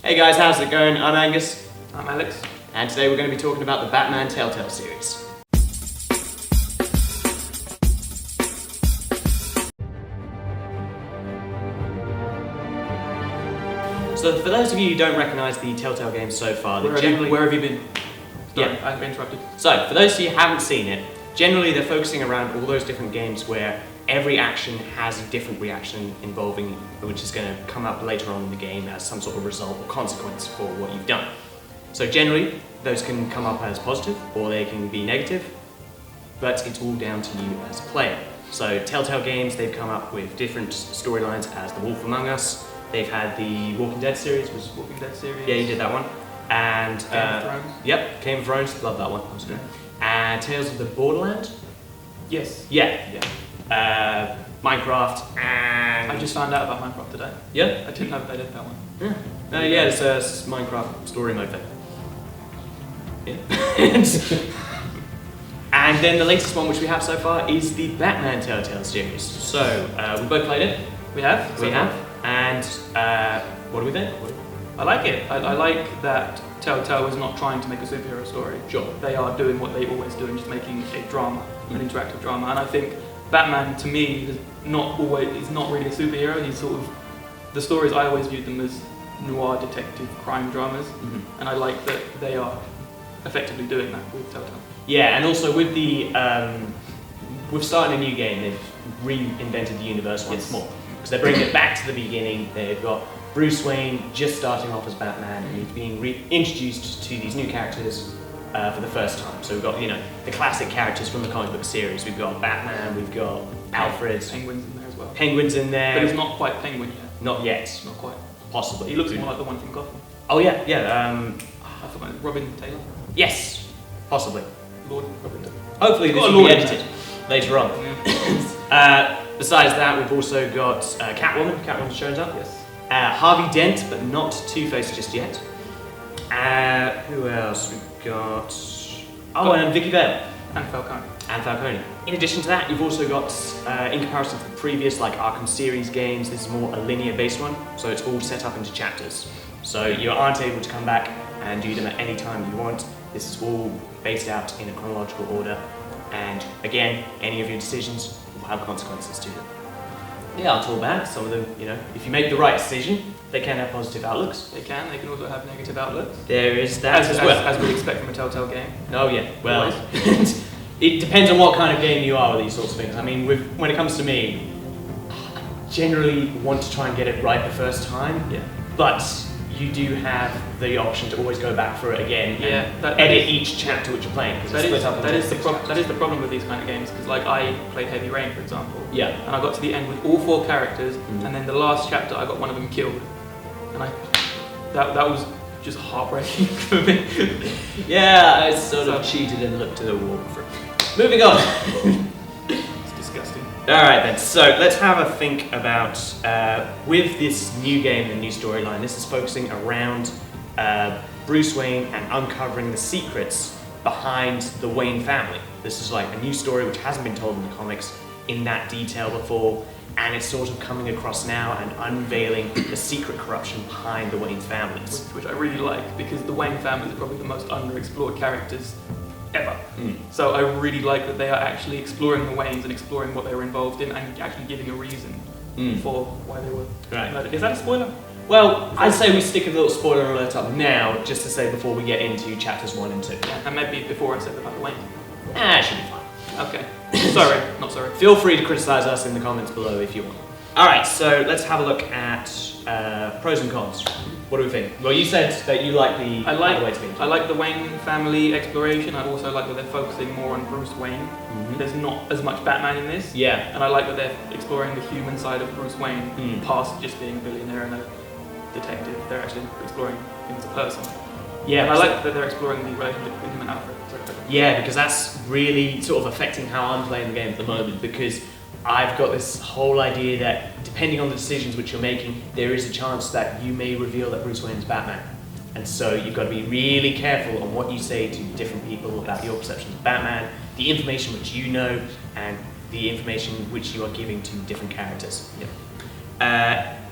Hey guys, how's it going? I'm Angus. I'm Alex. And today we're going to be talking about the Batman Telltale Series. So for those of you who don't recognise the Telltale games so far, Where have you been? Sorry, Yeah. I've been interrupted. So for those of you who haven't seen it, generally they're focusing around all those different games where every action has a different reaction involving, which is going to come up later on in the game as some sort of result or consequence for what you've done. So generally, those can come up as positive or they can be negative, but it's all down to you as a player. So Telltale games, they've come up with different storylines as The Wolf Among Us. They've had the Walking Dead series. Walking Dead series. Yeah, you did that one. And Game of Thrones. Yep, Game of Thrones. Love that one. That was good. And Tales of the Borderland. Yes. Yeah. Yeah. Minecraft and... I just found out about Minecraft today. Yeah? I didn't know they did that one. Yeah. Yeah, it's a Minecraft story mode thing. Yeah. And then the latest one which we have so far is the Batman Telltale series. So, we both played it. We have? We have. And what do we think? I like it. I like that Telltale is not trying to make a superhero story. Sure. They are doing what they always do and just making a drama, an interactive drama. And I think Batman, to me, is not really a superhero. He's sort of, the stories I always viewed them as noir detective crime dramas. Mm-hmm. And I like that they are effectively doing that with Telltale. Yeah, and also with the with starting a new game, they've reinvented the universe once more because they're bringing it back to the beginning. They've got Bruce Wayne just starting off as Batman, and he's being reintroduced to these new characters for the first time. So we've got the classic characters from the comic book series. We've got Batman, we've got Alfred, Penguin's in there as well. Penguin's in there, But he's not quite Penguin yet. Not yet. Not quite. Possibly. He looks more like the one from Gotham. Oh yeah. I forgot. Robin Taylor. Yes, possibly. Lord Robin Taylor. Hopefully this will be edited later on. Yeah. Besides that, we've also got Catwoman. Catwoman shows up. Yes. Harvey Dent, but not Two-Face just yet. Who else? We've got... Oh, and Vicky Vale. And Falcone. And Falcone. In addition to that, you've also got, in comparison to the previous Arkham series games, this is more a linear-based one, so it's all set up into chapters. So you aren't able to come back and do them at any time you want. This is all based out in a chronological order, and again, any of your decisions will have consequences to them. They aren't all bad. Some of them, if you make the right decision, they can have positive outlooks. They can also have negative outlooks. There is that as well. As we'd expect from a Telltale game. Oh yeah, well, it depends on what kind of game you are with these sorts of things. I mean, when it comes to me, I generally want to try and get it right the first time. Yeah. But you do have the option to always go back for it again and edit each chapter which you're playing. That is the problem with these kind of games, because I played Heavy Rain, for example. Yeah. And I got to the end with all 4 characters, and then the last chapter I got one of them killed, and that was just heartbreaking for me. Yeah, I sort of cheated and looked to the wall for it. Moving on. It's disgusting. Alright then, so let's have a think about, with this new game and new storyline, this is focusing around Bruce Wayne and uncovering the secrets behind the Wayne family. This is a new story which hasn't been told in the comics in that detail before, and it's sort of coming across now and unveiling the secret corruption behind the Wayne families. Which I really like, because the Wayne family is probably the most underexplored characters ever. So I really like that they are actually exploring the Waynes and exploring what they were involved in and actually giving a reason for why they were murdered. Is that a spoiler? Well, I'd say we stick a little spoiler alert up now, just to say before we get into chapters 1 and 2. Yeah, and maybe before I said about the Wayne. It should be fine. Okay. Sorry, not sorry. Feel free to criticise us in the comments below if you want. Alright, so let's have a look at pros and cons. What do we think? Well, you said that you like the I like the Wayne family exploration. I also like that they're focusing more on Bruce Wayne. There's not as much Batman in this. Yeah. And I like that they're exploring the human side of Bruce Wayne, past just being a billionaire and a detective. They're actually exploring him as a person. Yeah. And I like that they're exploring the relationship between him and Alfred. Yeah, because that's really sort of affecting how I'm playing the game at the moment, because I've got this whole idea that depending on the decisions which you're making, there is a chance that you may reveal that Bruce Wayne is Batman. And so you've got to be really careful on what you say to different people about your perception of Batman, the information which you know, and the information which you are giving to different characters.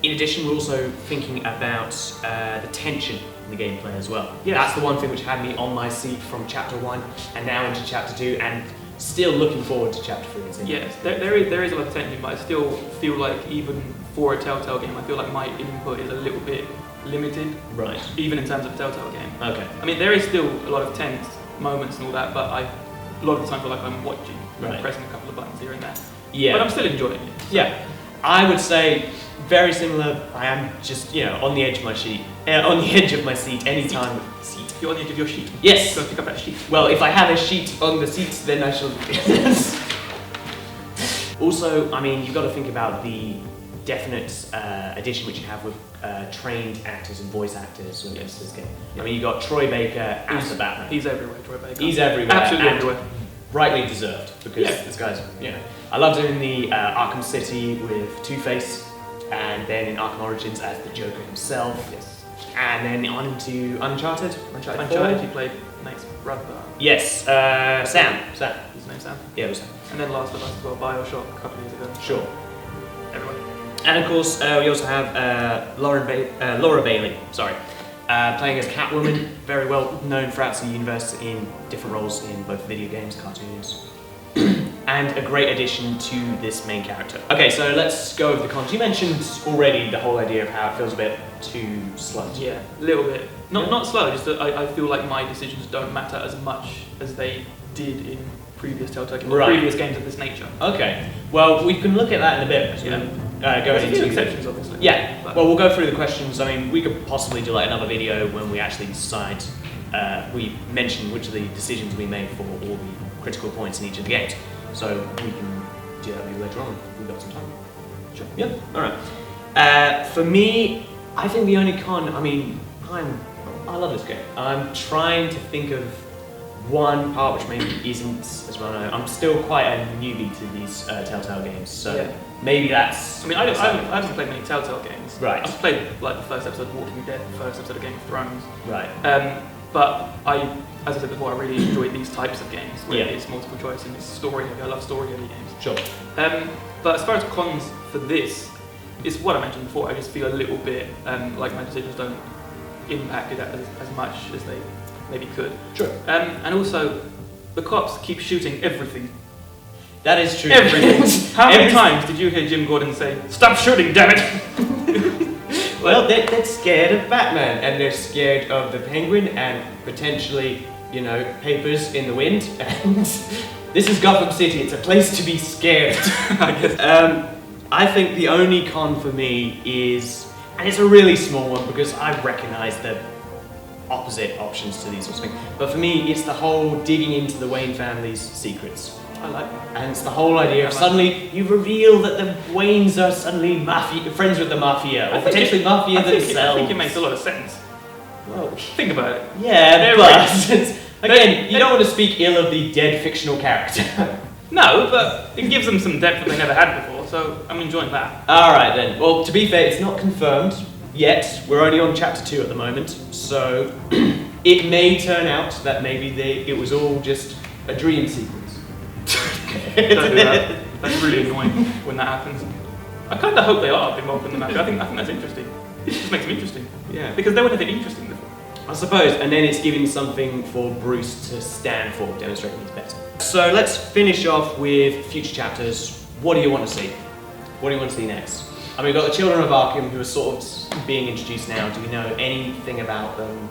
In addition, we're also thinking about the tension in the gameplay as well. Yes. That's the one thing which had me on my seat from Chapter 1 and now into Chapter 2, and still looking forward to Chapter 3. Yes, there is a lot of tension, but I still feel like even for a Telltale game, I feel like my input is a little bit limited. Right. Even in terms of a Telltale game. Okay. I mean, there is still a lot of tense moments and all that, but a lot of the time feel like I'm watching, Right. pressing a couple of buttons here and there. Yeah. But I'm still enjoying it. Yeah. I would say very similar. I am just, on the edge of my seat. On the edge of my seat anytime. Seat. You're on the edge of your sheet. Yes. Go pick up that sheet. Well, if I have a sheet on the seat, then I shall. Also, I mean, you've got to think about the definite addition which you have with trained actors and voice actors when it comes to this game. I mean, you've got Troy Baker as the Batman. He's everywhere, Troy Baker. He's everywhere. Absolutely and everywhere. Rightly deserved, because this guy's, I loved him in the Arkham City with Two-Face, and then in Arkham Origins as the Joker himself. Yes. And then on into Uncharted. Uncharted, he played Nate's brother. Yes, Sam. His name's Sam. Yeah, it was Sam. And then Last of Us as well, Bioshock a couple of years ago. Sure. Everyone. And of course, we also have Laura Bailey, playing as Catwoman, very well known throughout the universe in different roles in both video games, cartoons, and a great addition to this main character. Okay, so let's go over the cons. You mentioned already the whole idea of how it feels a bit too sluggish. Yeah, a little bit. Not slow, just that I feel like my decisions don't matter as much as they did in previous Telltale games, or previous games of this nature. Okay, well, we can look at that in a bit, because There's a few exceptions, obviously. Yeah, well, we'll go through the questions. I mean, we could possibly do like another video when we actually decide, we mention which of the decisions we made for all the critical points in each of the games. So we can do that maybe later on if we've got some time. Sure. Yeah, alright. For me, I think the only con, I mean, I love this game. I'm trying to think of one part which maybe isn't as well known. I'm still quite a newbie to these Telltale games, so maybe that's... I mean, I haven't played many Telltale games. Right. I've played like the first episode of Walking Dead, the first episode of Game of Thrones. Right. But as I said before, I really enjoy these types of games where it's multiple choice and it's story heavy. I love story heavy games. Sure. But as far as cons for this, it's what I mentioned before. I just feel a little bit like my decisions don't impact it as much as they maybe could. Sure. And also, the cops keep shooting everything. That is true. Everything. How many times did you hear Jim Gordon say, "Stop shooting, damn it"? Well, they're scared of Batman, and they're scared of the Penguin, and potentially, papers in the wind. And this is Gotham City. It's a place to be scared, I guess. I think the only con for me is, and it's a really small one because I recognise the opposite options to these sorts of things. But for me, it's the whole digging into the Wayne family's secrets. I like that. And it's the whole idea of suddenly you reveal that the Waynes are suddenly friends with the mafia, or potentially mafia themselves. I think it makes a lot of sense. Well, think about it. Yeah, but again, you don't want to speak ill of the dead fictional character. No, but it gives them some depth that they never had before, so I'm enjoying that. Alright then. Well, to be fair, it's not confirmed yet. We're only on chapter 2 at the moment, so it may turn out that maybe it was all just a dream sequence. Don't do that. That's really annoying when that happens. I kind of hope they are involved in the match. I think that's interesting. It just makes them interesting. Yeah. Because they weren't anything interesting before. I suppose, and then it's giving something for Bruce to stand for, demonstrating he's better. So let's finish off with future chapters. What do you want to see? What do you want to see next? I mean, we've got the Children of Arkham who are sort of being introduced now. Do we know anything about them?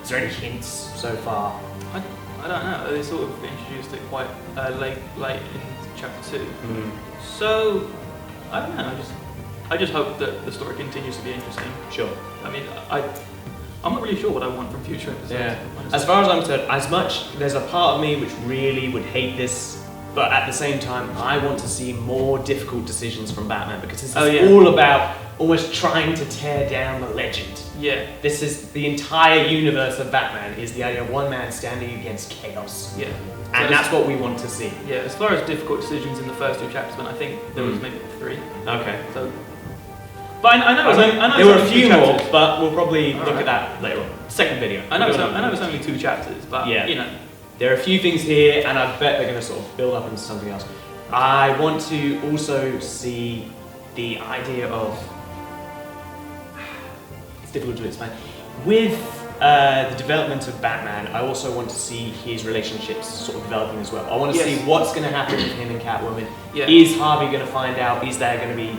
Is there any hints so far? I don't know. They sort of introduced it quite late in chapter 2. Mm. So I don't know. I just hope that the story continues to be interesting. Sure. I mean, I'm not really sure what I want from future episodes. Yeah. Honestly. As far as I'm concerned, there's a part of me which really would hate this, but at the same time, I want to see more difficult decisions from Batman, because this is all about almost trying to tear down the legend. Yeah. This is the entire universe of Batman, is the idea of one man standing against chaos. Yeah. And that's what we want to see. Yeah, as far as difficult decisions in the first 2 chapters, but I think there was maybe 3. Okay. So, but I know there were a few more, chapters. but we'll probably look at that later on. Second video. I know it's only 2 chapters, but there are a few things here, and I bet they're going to sort of build up into something else. I want to also see the idea of difficult to explain. With the development of Batman, I also want to see his relationships sort of developing as well. I want to see what's going to happen with him and Catwoman. Yeah. Is Harvey going to find out? Is there going to be,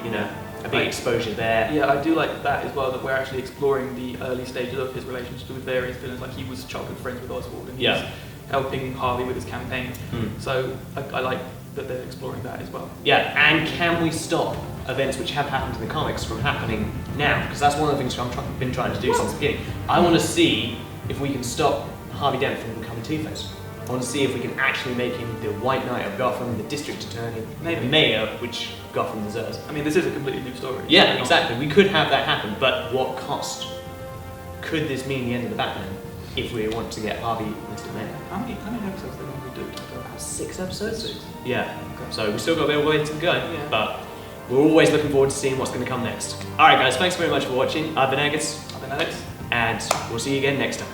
a big exposure there? Yeah, I do like that as well, that we're actually exploring the early stages of his relationship with various villains. Like he was childhood friends with Oswald, and he's helping Harvey with his campaign. So I like that they're exploring that as well. Yeah, and can we stop events which have happened in the comics from happening now? Because that's one of the things I've been trying to do since the beginning. I want to see if we can stop Harvey Dent from becoming Two-Face. I want to see if we can actually make him the White Knight of Gotham, the District Attorney, the Mayor, which Gotham deserves. I mean, this is a completely new story. Yeah, exactly. We could have that happen, but what cost? Could this mean the end of the Batman if we want to get Harvey Mr. Mayor? How many episodes do they normally do? About 6 episodes? 6. Yeah. Okay. So we've still got a bit of way to go, but we're always looking forward to seeing what's going to come next. Alright guys, thanks very much for watching. I've been Angus. I've been Alex. And we'll see you again next time.